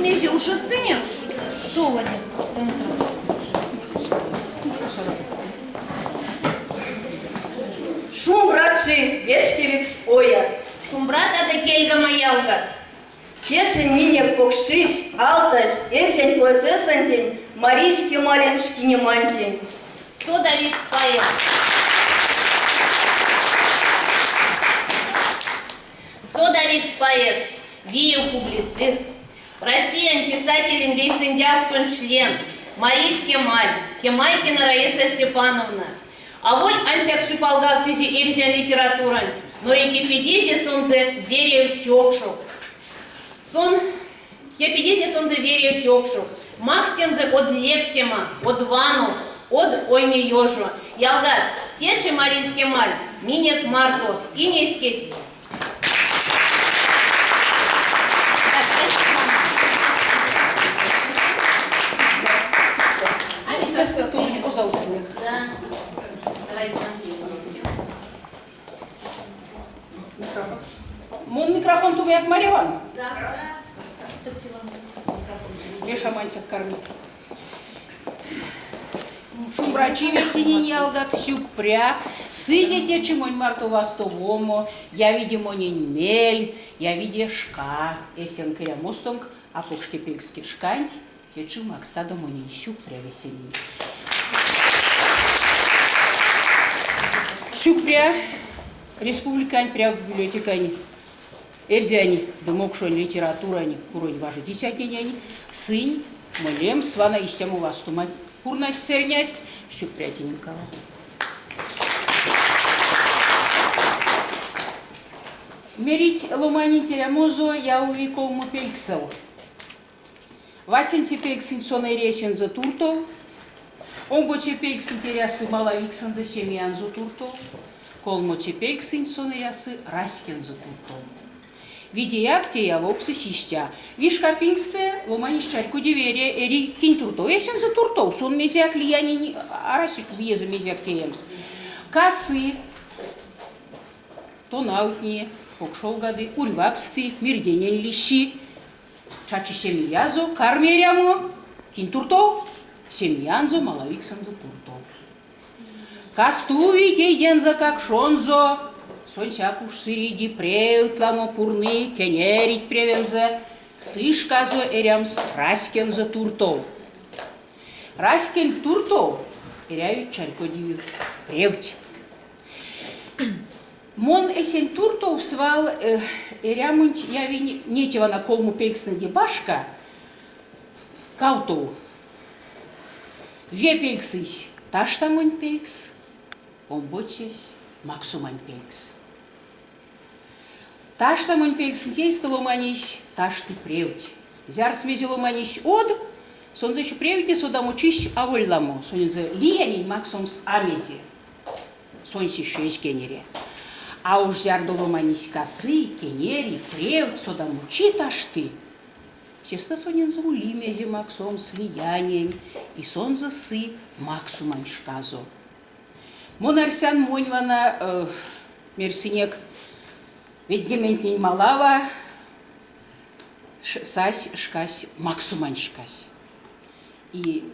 меже уши ценим, то один центрас. Шум братши, вечкевик споят. Шум брата да кельга маялга. Кечен минек покшиш, алташ, эршен поэтесантень, Маришки маленшки не мантень. Со Давид споет. Со Давид споет. Вию публицист. Россиян писатель вейсендяк сон член. Мариш Кемалькина Раиса Степановна. А вот ансяк шипалгак тызи ирзян литературан. Но Екипедиси сонзе вере тёкшокс. Сон Екипедиси сонзе вере тёкшокс. Макстензе от Лексима, от Вану, от Ойми Йожу. Ялгат, тече Мариш Кемаль, минет Мартов, и не скети. Да. Мон микрофон ту як Марьян. Да. Миша мальчик кормит. Шумбрачи весенний ялгат, сюк пря, сидите чемонь марту вастовому, я види монень мель, я види шка, есен кыря мостонг, а покшке пельский шканть, течу макстадо монень сюк пря весенний. Сюк пря, республикань пря библиотекань, эрзяни, дымокшон литературани, куронь важу десятиняни, сынь, молем, свана истему вастумать. Пурность сернясть, всю прятенького. Мерить ломани телямозо я увикол му пельксел. Васенти пельксин соной речен за турто. Он боче пельксин терясы малавиксен за семьян за турто. Колмоче пельксин соной рясы раскен за турто. Видеяк те я вопсы систя. Вишка пингсте ломани щарку диверия эри кинь турто. Есен за турто. Сон мезяк лияни арасик вьеза мезяк теемс. Касы. То наутни. Покшол гады. Урваксты. Мирденен лищи. Чачи семьязо. Кармерямо. Кинь турто. Семьянзо малавиксан за турто. Кастуви тейден за как шонзо. Сонсяк уж сыриди преутламо пурны, кенерить превензе, сышказо эрямс раскензо туртов. Раскен туртов эряют чарко дивю превть. Мон эсен туртов свал эрямунт яви нечего на колму пельксна дебашка, каутов. Ве пельксись, таштамонь пелькс, он ботсись, максумань пелькс. Ташта мон пельксин тейста ломанись, ташты превть. Зярс мези ломанись од, сонзе еще превтне сода мучись авольламо. Сонзе лиянин максумс амези. Сонси еще есть кенере. А уж зярдо ломанись косы, кенери, превть, сода мучи ташты. Честно сонензе ули мези максумс лиянием, и сонзе сы максумань шказо. Монарсян моньвана мерсинек. Ведь дементнень малава, сась, шкась, максумань шкась. И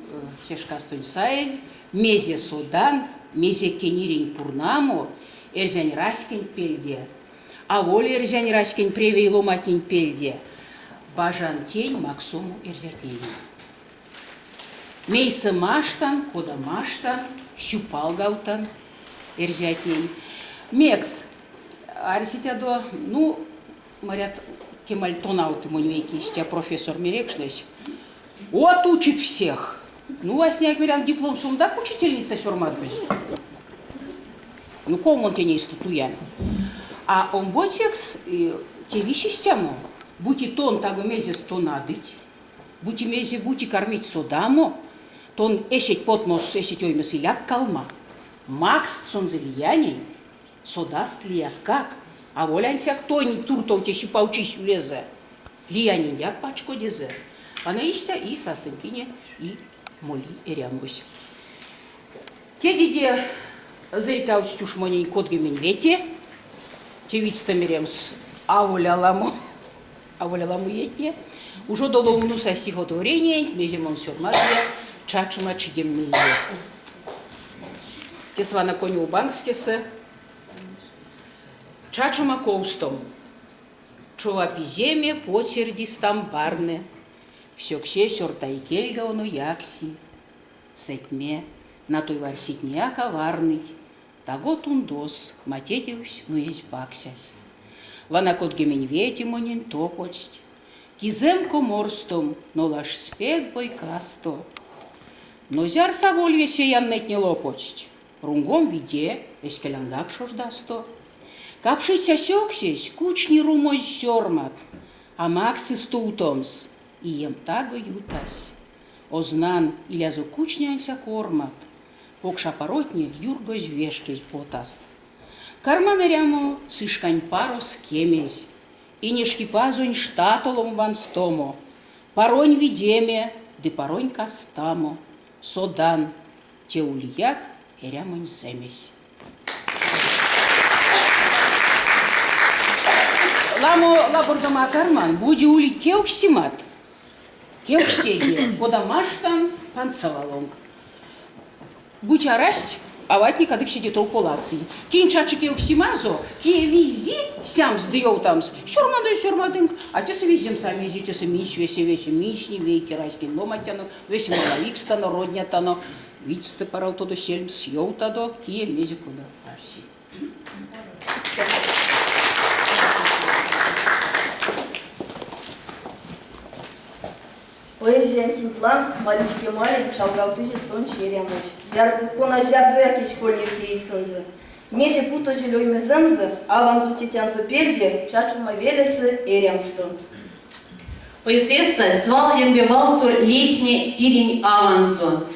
все шкастонь сайз, мезе содан, мезе кенирень пурнамо, эрзянь раскень пельде, а воля эрзянь раскень превей ломатень пельде, бажан тень максуму эрзятень. Мейса маштан, кода маштан, щупал гаутан, эрзятень. Мекс. Арситядо, ну, морят, кемаль тонауты мунвейки, истя профессор Мерекшнес. Вот учит всех. Ну, а сняк мирян диплом сундак учительница сюрмадбез. Ну, ком он те не статуян. А он ботекс, те вещи стямо. Будь тон таго мезес то надыть, будь мезе будь кормить содамо, тон эсеть потмос, эсеть оймес иляк калма. Макс сон залияний. Содаст ли я как? А волян сяк тони туртов те щупаучись влезе. Лиянин я пачко дезе. Анаишься и састынкине и моли эрямбусь. Те диде зырькаут тюш моней кот геменвете. Те вицтамеремс аволяламо. аволяламу етне, уже доломну со стихотворения, мезимон сюрмазия, чачума чидемные. Тесвана коню банкскесы, чачума коустом, чула пиземе потерди стамбарне, все ксе сюртайкельга оно якси, сетьме, на той варситния коварныть, таго тундос, матетевсь, ну есть баксясь. Вана кот геменьвети монин топость, кизем коморстом, но лаш спек бойкасто. Но зяр саволье сияннет не лопость, рунгом виде, эскелангак шождасто. Капшить осёксись, кучни румой сёрмат, а максы стутомс, и ем таго ютась. Ознан илязу кучнянся кормат, покша поротне юргось вешкесь потаст. Карманерямо сышкань парос кемезь, и нешки пазонь штатолом ванстомо, паронь видеме, де паронь кастамо, содан, те ульяк эрямонь земесь. Ламо лабордома карман, буди ули кеуксимат, кеуксеги, подамаштан панцавалонг. Будь арасть, а ватни кадык сидит ополации. Кин чачи кеуксимазо, ке вези, стям сдыёв тамс, сюрмадынг, а те везем сами, те мись, весе мисни, вейки райскин ломатяно, весе малавикстано, роднятано, видите парал тодо сельм съел тодо, ке мези куда парси. Поэзия Кинтлан, Смолички Марин, Шалгалтыжи сон черемыш. Кона зярду яки школьник кейсынзы. Межи путо зелёй мезынзы, аванзу тетянзу перде, чачума велесы эремстон. Поэтесса свал ембевалсу лечне тирень авансу.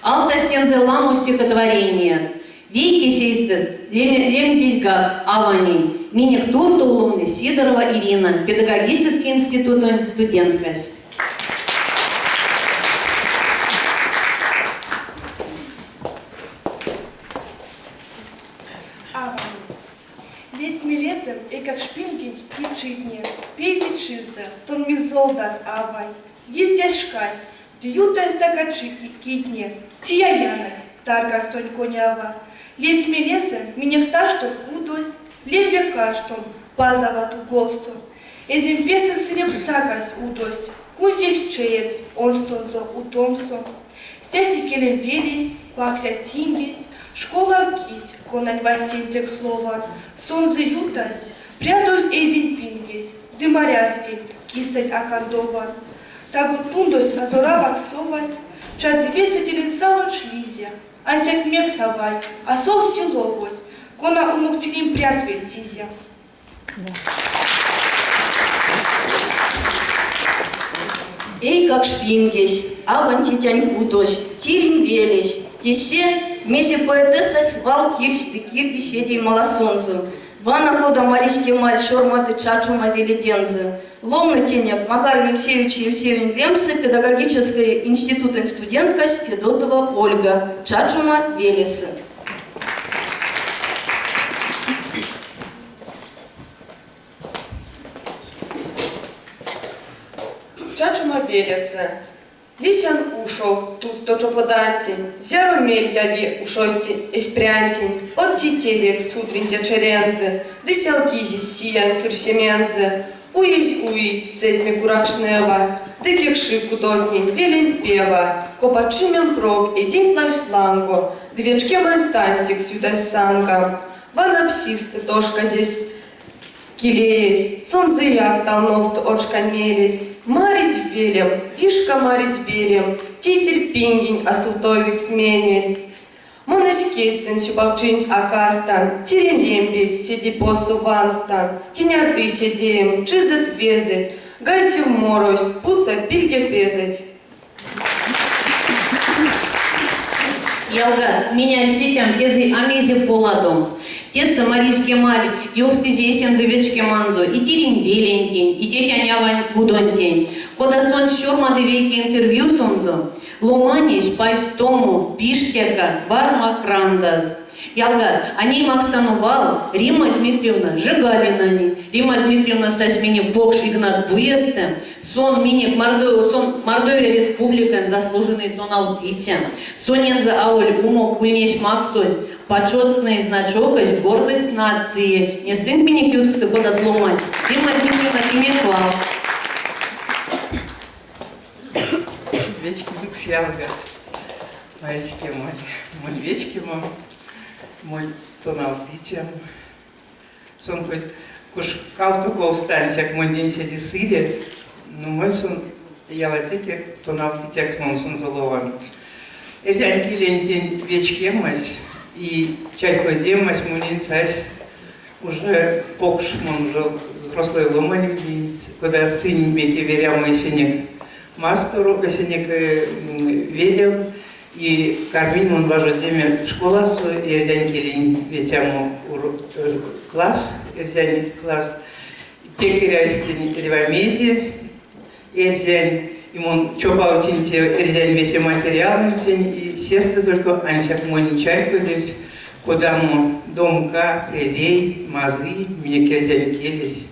Алтастензе ламу стихотворение. Вейки сейстес, лемдизгак аванин. Миник турту улумны Сидорова Ирина. Педагогический институт студенткась. Лесом и как шпинки кичитне, пейте чиза, тон ми золдат авай, есть шкась, дююта стакачики китне, тия янекс, тарга столь конява, лесом меня кташтом удось, лембе каштом, пазавату голсу, эзим песа срепсакась удось, кузис чеет, он стонзо утомсо, стяси келем велись, пакся тингись, школа вкись, конать васильцек словар, сон заютась, прятаюсь эзин пингесь, дымарястель, кистель акандовар. Тагу тундось азора ваксовась, чад вецетелин салон шлизя, ансяк мек савай, а сол силовось, кона умуктилим прятвель сизя. Эй, как шпингесь, аванти тянь кудось, тирень велесь, тесе, меже поэтесса свал кирсты кирди седей малосонзу. Вана кода Маришки Маль шорматы чачума велидензы. Ломный тенек Макар Евсеевич Евсеевин Лемсы, педагогический институт студентка Федотова Ольга, чачума велесы. Чачума велесы. Лисян ушов, тусто подантень, зяромель яви ушости эспрянтень, от тителек судринте черензе, десял кизи сиян сурсемензе, уись сетьми куракшнева, декекши кудотнень велень пева, копачимен прок и день лавсланго, двечке мантастик сюда санка, вана псисты тошка здесь килеясь, солнце як толнов очка мелись, марить велем, вишка марить берем, титель пингень астутовик сменель. Монась кейсен сюбавчинь акастан, тирен лембить, седи посу ванстан, кинярды седеем, чизет везет, гайте в морость, пуца бильге пезать. Ялга, меня сетям тези амези поладомс. Тесса Марийский Маль, Ёфтызи Есензовички Манзо, и Тирин Велентень, и тетя Нявань Кудонтень. Ходасон Щормады веки интервью сонзо, Ломаниш Пайстому, Пиштяка, Варма Крандаз. Ялгар, они макстанувал, Римма Дмитриевна Жигалина, Римма Дмитриевна сачмени Бокш Игнат Буестем, сон миник Мордовия Республика заслуженный тонаутича, соненза ауль умо кульнеш максось, почетный значок, гордость нации, не сын миник ютксы податломать, Римма Дмитриевна Кинеквал. Вечки быкс ялгат. Майске мой вечки мой тонаутича. Сон хоть куш калтуков станцияк мой день седи сыре, но мой сон ялатеке тонаутичак мон сон золован. Эрзянки лень день вечки мась и чайко демась мунин сась уже покш мон уже взрослый ломань, когда сын беки веря мой синек мастеру, синек верил. И Кармин, он важит деме школа свой, ерзянь келин ветяму класс, ерзянь класс, пекерястин ревамези, ерзянь, имон чопаутинте ерзянь весе материалным тень, и сестры только ансяк монин чарькулись, куда му домка, кревей, мазли, мне керзянь келись.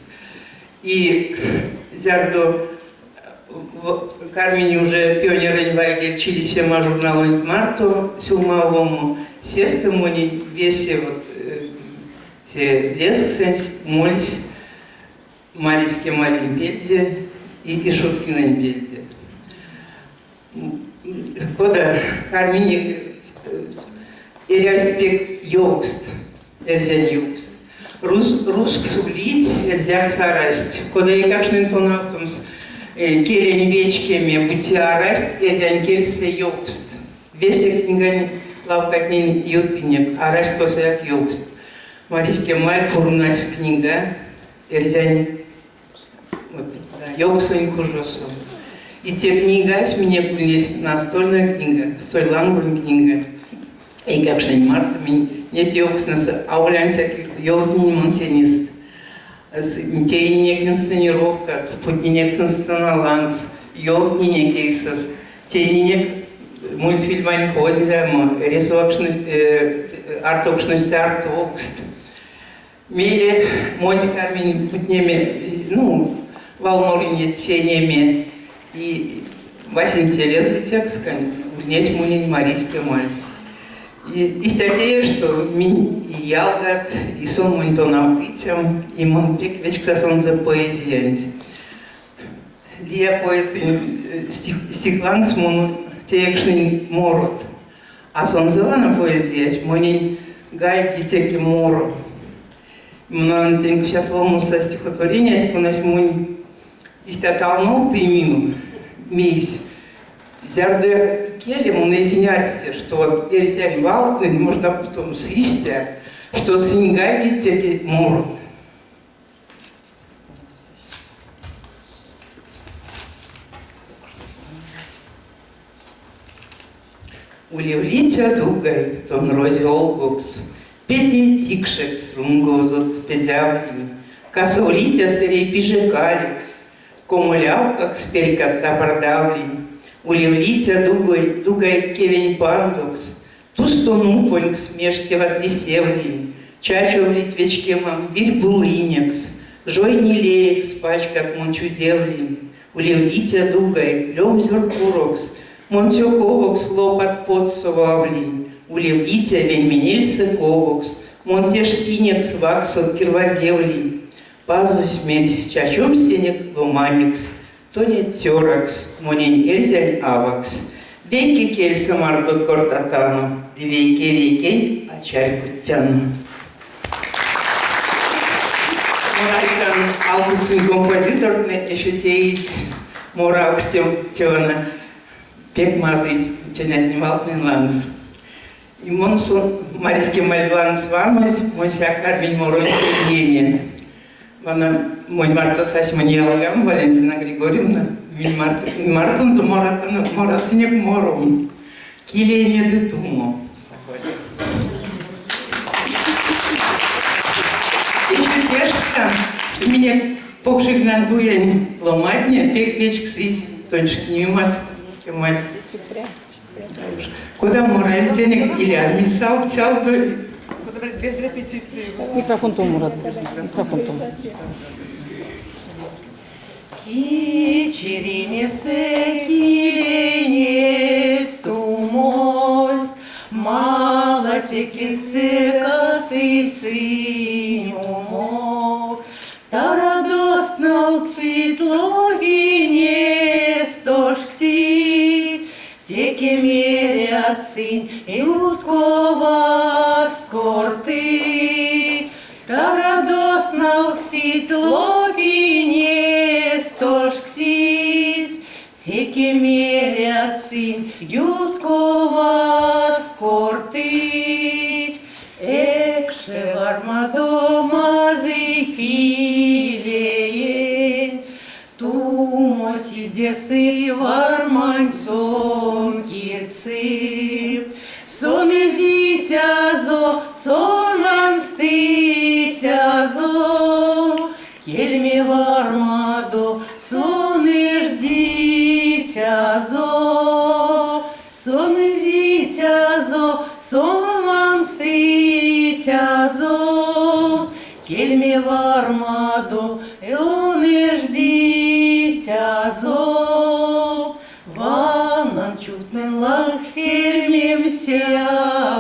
И зярдо в Кармине уже пионеры Вайгель чилися ма журналу Марту силмавому сесты мони весе вот те леск молись Марийске малин бельде и Шуткиной бельде. Кода Кармине эряспек йогст, эрзян йогст. Руск сулить, эрзяк сарасть. Кода и кашнин понавтумс келень вечками бутия араст, эрзян кельсе йогст. Весе книга лавкатнин ютпинек, араст тосаяк йогст. Марийске маль фурунась книга, эрзян йогсуин кужосу. И те книга с меня кулнес настольная книга, столь лангурн книга. И как же не марта, нет йогснес, а улянся йогнин монтенист. Тейнек инсценировка, путнинек инсценаланс, йогнинек кейсас, тейнек мультфильмань кодзям, артовшность артовкст. Мели мать кармин путнеми, волнорне тенеми. И Васин телесный текст, внесь мунин марийский маль. И статья, что мин и ялгат, и сон мунтонал питем, и мон пек вечка сон за поэзией. Лия поэт стихланс мон текшный морот, а сон зелана поэзия, монин гай гитеки моро. Мнон тенк сейчас ломуса стихотворения, у нас мунь истаталнул примину, мейс. Зярде келем он извиняется, что эрзянь валкнет, можно потом свистя, что сингай гитеки морот. Улевлитя дугай, тон розвел гокс, петли тикшек струнгозот педявли, косовлитя сырей пижекалекс, комуляв, как сперката продавли. Улевлитя дугай кевень пандукс, тустону понькс меште в отлисевли, чачу в литвечке мам вильбулинекс, жой не леекс пачкат мончудевли. Улевлитя дугай лёмзер курокс, монтёковокс лопат подсовавли. Улевлитя веньменельсе ковокс, монтештинекс ваксот кирвоздевли. Пазусь медь чачом стенек ломаникс, то не теракс, монин эрзянь авакс. Веки кельса мардот кортатану, двейке векень, а чайку тяну. Морайсан алкуксин композитор не еще теить моракс тевана пек мазысь, ченят немалкнин ланс. И монсон марийский мальванс ванус, мой ся кармин морой тельеме. Вона мой Марта сась маньялгам, Валентина Григорьевна, Мартун за морасинек мором, киление детумо. Еще тешься, что меня покшигнан гуянь ломать мне, пек вечк сись, тоньшки не мат, кемаль. Куда мораль денег или армисал, чал, без репетиции. Микрофон том, Мурат. Микрофон том. Кичеринесе киленес тумос, малатекесе косыцинюмо, тарадостнал ксить логинес тошксить, текемерят сынь ютковаст кортыть, тарадостнал ксить логинес тошксить, текемерят сынь ютковаст кортыть, экше вармадо мазыкилеец, тумо сидесы вармань сон кирцы, сон дитязо, сонан стытязо, кельме вармадо, сон дитязо, сон дитязо, сонан стытязо, кельме вармадо, сон дитязо, ванан чувствен лаксельмемся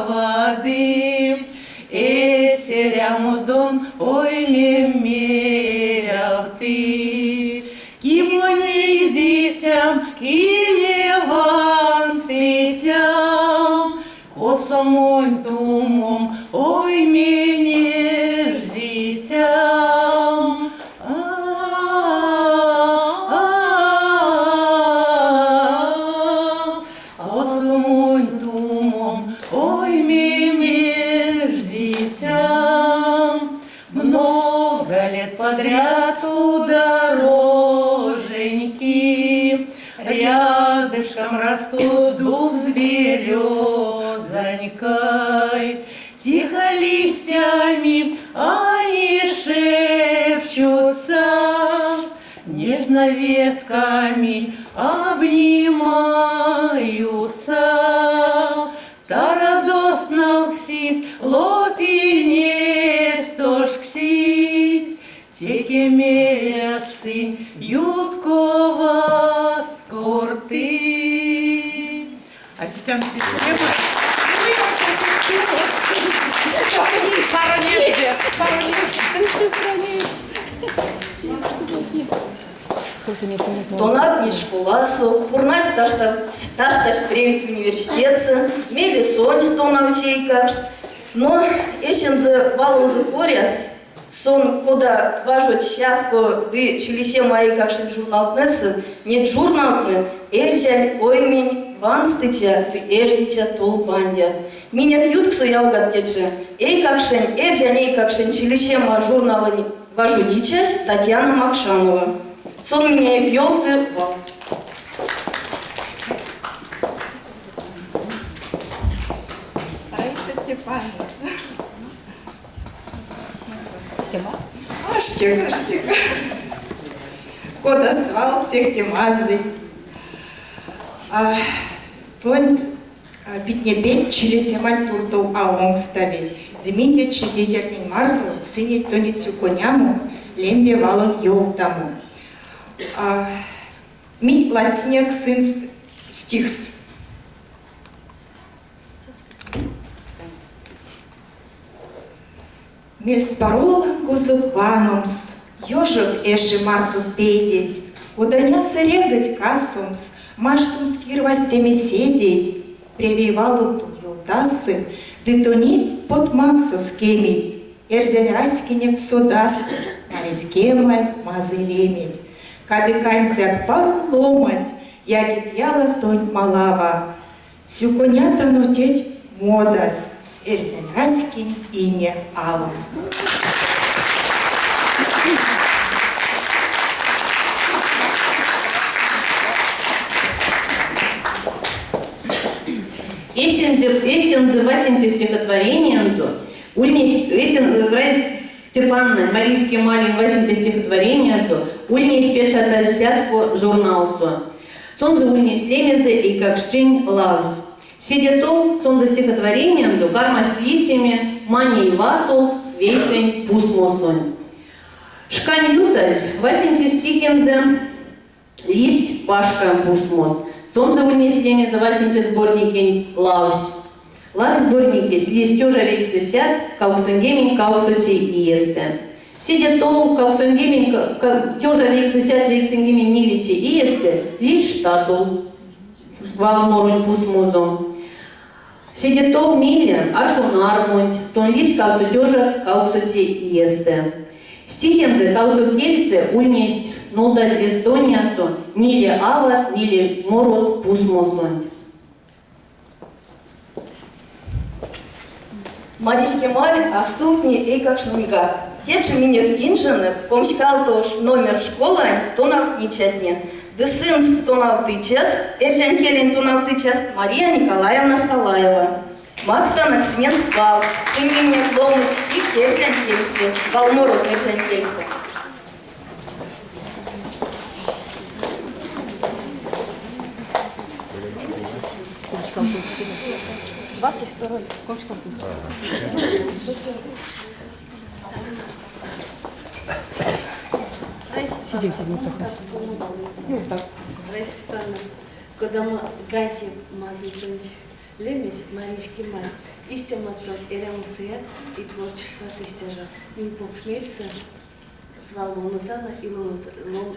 воды, эсерямудон ой мемерях ты, кимони детям, киеван светям, косомонь тумом, ой менеж детям. Косомонь тумом, ой менеж детям. Много лет подряд у дороженьки рядышком растут дуб с березонькой. Тихо листьями они шепчутся, нежно ветками обнимаются. Тарадостно ксить, лопинес тошксить, текемерят сынь ютковаст кортыть. Ассистент, Тонак не школасу, пурнась ташташ превит университетсы, мели сонч тонак чейкаш. Но эшензе валунзе коряс, сон кода важут щатко ды чилище мои кашин журналтнесы, не журналтны, эржаль оймень ванстыча ды эрждича толпандят. Меня кьютксу ялгат тече, эй какшен, эржаль эй какшен чилище ма журналы важу дичась Татьяна Макшанова. Сон меня и вел ты вал. Раиса Степановна. Аштик. Кода свал всех темазы. Тонь битне бет через ямаль туртов аонг стави. Дмитрий чедидернин марту сыне тоницу коняму лембе валон йол тому. Мить латинек сын стихс. Мельспарол козут ваномс, ёжок эши марту педесь, уданяся резать кассумс, маштум скирвастями седеть, прививалу туютасы, детонить под максус кемить, эрзень раскинек судас, нарезкемаль мазы лемить. Кады каньсяк пару ломать, ягит яла тонь малава, сюконята нотеть модас, эрзень раскинь ине ала. Эсензе Васензе стихотворениензо, Степанна, Марийский малин Васензе стихотворениензо, ульнись печата сятку журналсо. Сонзе ульнись лемезе и как штень лавс. Сидетов сонзе стихотворениензо, кармасть лисями, Маней васол, вейсень пусмосонь. Шкань ютась, васеньте стихензе, листь пашка пусмос. Солнце унесение за васеньте сборники лавсь. Лавь сборники, листь тёжа рейксы сяд, каусунгемень каусути и есте. Сидя то, каусунгемень тёжа рейксы сяд, рейксунгемень не лити и есте, лишь штатул. Валморунь пусмозом. Сидя то миле, ашунармунь, сон лишь как-то тёжа каусути и есте. Стихензе кауту кельце ульнесть нолдась Эстониасо, ниле ава, ниле морот пусмосонь. Маришке Марь, а ступни и как шнунга. Тече минер инженер, помскал тош номер школы, тонав ничатне. Десынс тонав тычас, эржанкелин тонав тычас Мария Николаевна Салаева. Макстанок смен спал, сын меня клоуны чтик эржанкельсы, Валмору эржанкельсы. Здрасте, пане. Когда мы гайки мазают лемесь, Марийский май, истинно то эремусия и творчество тестежа. Ми покшмелься с Валунутана и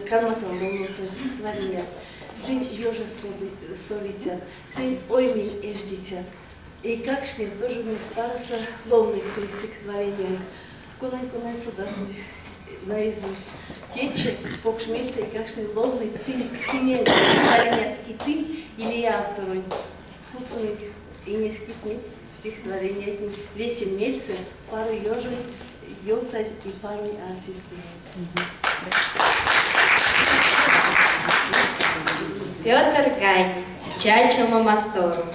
Карматон Луну, то есть стихотворение. Сын ёжа совитят, сын оймин эждитят. И как шне тоже мы спарса ловный стихотворение. Кунай сюда наизусть. Тече, покшмельца и как шне ловный ты не стихотворение и ты или я авторой. Хуцуник и не скипнет стихотворение. Весен мельцы, пару ёжей, ётась и пару артисты. Петр Гай, чачо мамасторум.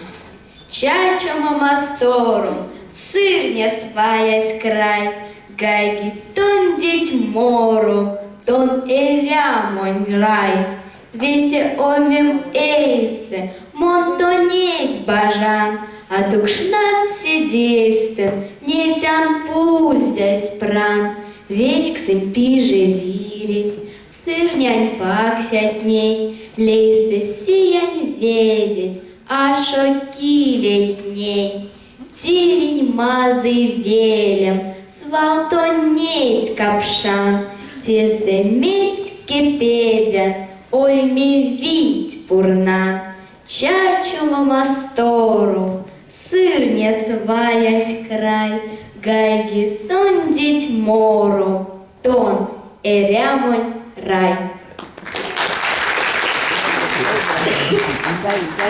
Чачо мамасторум, сыр не сваясь край, гайги тон деть мору, тон эрямонь рай. Весе омим эйсе, монтонеть бажан, а дукшнат сидестен, нетян пульзясь пран, ведь ксын пиже вирить, сырнянь паксять ней, лейсы сиянь ведеть, а шокилеть ней. Тирень мазы велем, свалтонеть капшан, те земельть кипедят, ой ми вить пурнан. Чачу мамастору, сыр не сваясь край, гайги тон деть мору, тон эрямонь рай.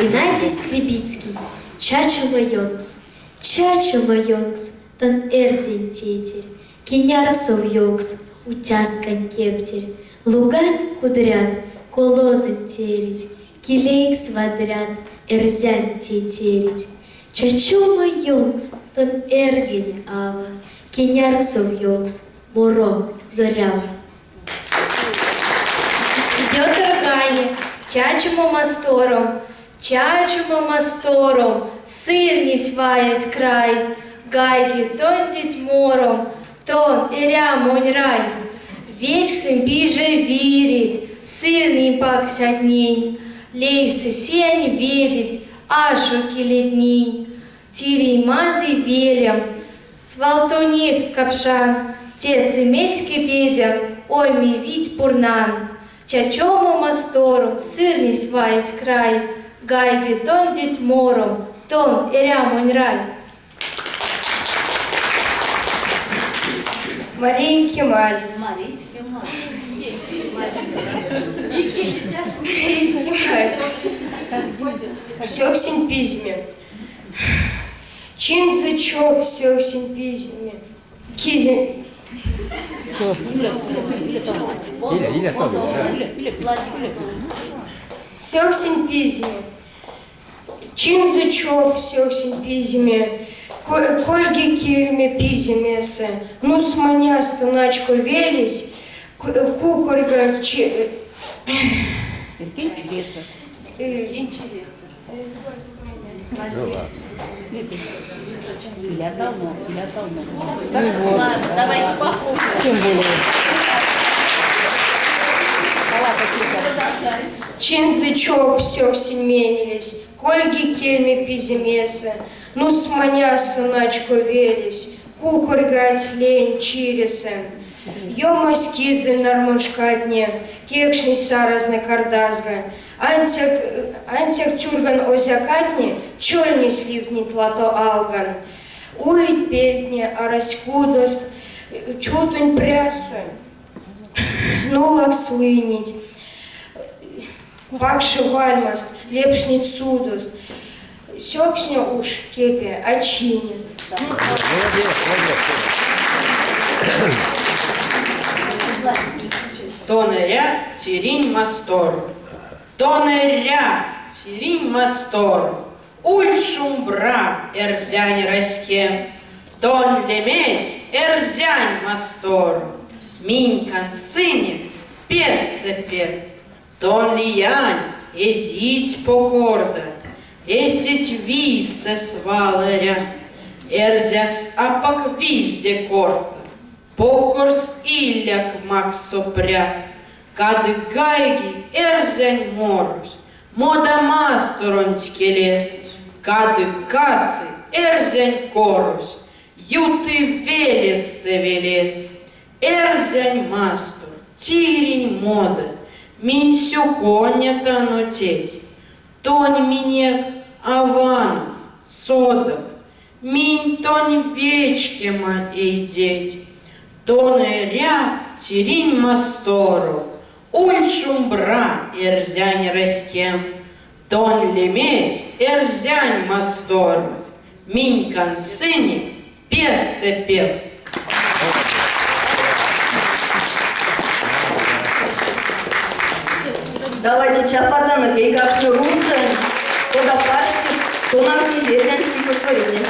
Геннадий Скрипицкий, чачу майонкс, тон эрзин тетерь, кенярсов йокс, утяскань кептер, лугань кудрят, колозы тереть, килейкс водрят, эрзянь тетерить. Чачу майонкс, тон эрзин ава, кенярсов йокс, моро зорява. Петр Гай, чачу мамастором, сыр не сваясь край, гайги тон деть мором, тон эрямонь рай. Веч сын пиже вирить, сыр не паксять нень, лейсы сень ведить, ашу килетнинь. Тирей мазы велем, свалтонеть капшан, те сымельть кипедям, ой ми вить пурнан. Чачому мастором, сыр не сваясь край, гайги тон деть мором, тон эрямонь рай. Мария Кемаль. Марийский май. Сёксин пизме. Чин зычок сёксин пизме. Кизин. Сёксин пизме. Чин зычок сёксин пизме. Кольги кирме пизмесе. Ну с маня станачку велись. Кукольга Интересно. Интересно. Или давно. Ладно, давайте похлопаем. Тем более. Чинзычок сёксин менились, кольги кельми пизимеса, ну с маня станачко велись, кукургать лень чиресен. Йома скизы нормушка дне, кекшни саразны кардазга, антяк тюрган озякатни, чольни сливнит лато алган. Уить пельтни, а раскудост, чутунь прясунь, нулак слынить. Пакши вальмас, лепшнит судост, сёксня уж кепе, очини. Тонеряк, тиринь мастор. Тонеряк, тиринь мастор. Уль шумбра, эрзянь раске. Тон леметь, эрзянь мастор. Минь концыник, пестепе. Тон лиянь, езить покорда. Есить виссе свалеря. Эрзякс апак визде корта. Покорс иляк максопря. Кады гайги эрзянь морус. Мода масторонтьке лес. Кады касы эрзянь корус. Юты велесте велес. Эрзянь мастор, тирень мода. Минь сю коня танутеть. Тонь минек авану, содок. Минь тонь печке ма эйдеть. Тоне ряк тиринь мастору. Уль шумбра эрзянь растем. Тон леметь эрзянь мастору. Минь концыник песте пев. Давайте чапатаны пейкашны румсы, кода паршчик, тонар нижернячки потворение.